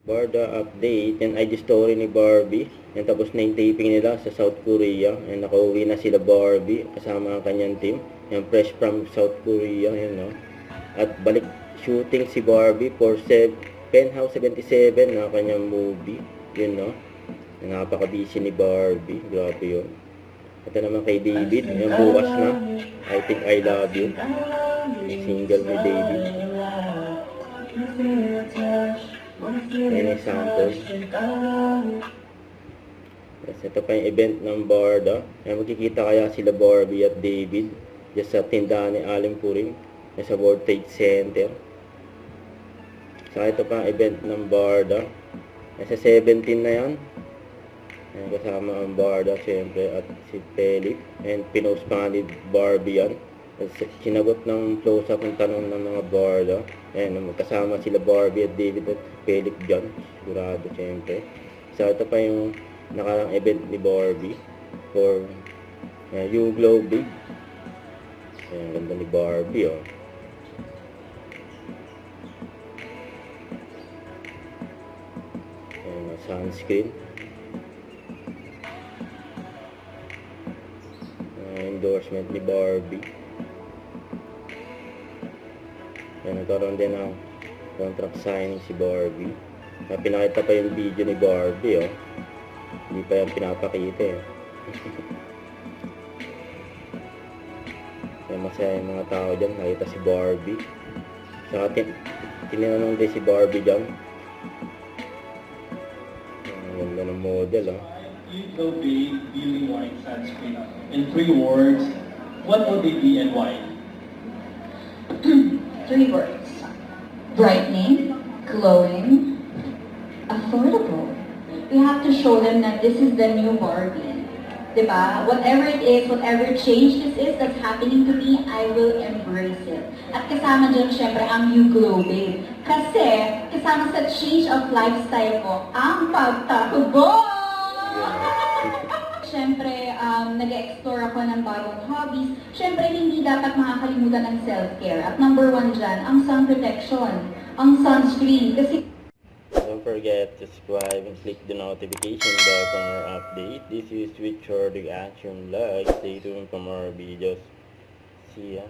Barda update, yan ID story ni Barbie. Yan, tapos na yung taping nila sa South Korea. Yan, nakauwi na sila Barbie kasama ang kanyang team. Yan, fresh from South Korea. Yan, no? At balik shooting si Barbie for Penthouse 77 na kanyang movie. Yun, no? Napaka-busy ni Barbie. Grabe yun. Ito naman kay David. Yan, bukas na. I Think I Love You. Yung single ni David. Any samples. Yes, ito pa yung event ng Barda. Ay, magkikita kaya sila Barbie at David just sa tindahan ni Aling Puring sa World Trade Center. Saka ito pa ang event ng Barda. Sa 17 na yan. Ayan, kasama ang Barda siyempre at si Felix. And pinost pa nga ni Barbie yan. Sinagot ng close-up ng tanong ng mga Barda. Ayan, magkasama sila Barbie at David at Felix dyan. Sigurado siyempre. So, ito pa yung nakarang event ni Barbie for You Glow Big. Ayan, ganda ni Barbie, oh. Ayan, sunscreen. Endorsement ni Barbie. Yan, nagkaroon din ng contract signing si Barbie. Pinakita pa yung video ni Barbie, oh. Hindi pa yan pinapakita, eh. Yan, masaya yung mga tao dyan. Nakita si Barbie. Saka tinanong din si Barbie dyan. Ang ganda ng model, oh. You go big, beauty morning sunscreen. In 3 words, what would they be and why? 3 words. Brightening, glowing, affordable. We have to show them that this is the new Barbie. Diba? Whatever it is, whatever change this is that's happening to me, I will embrace it. At kasama dyan, syempre, ang You Glow Babe. Kasi, kasama sa change of lifestyle ko, ang pagtakubo! Siyempre, nag-explore ako ng bagong hobbies. Siyempre, hindi dapat makakalimutan ng self-care. At number 1 dyan, ang sun protection, ang sunscreen. Kasi don't forget to subscribe and click the notification bell for more update. This is Switch or the Action Vlog. Stay tuned for more videos. See ya.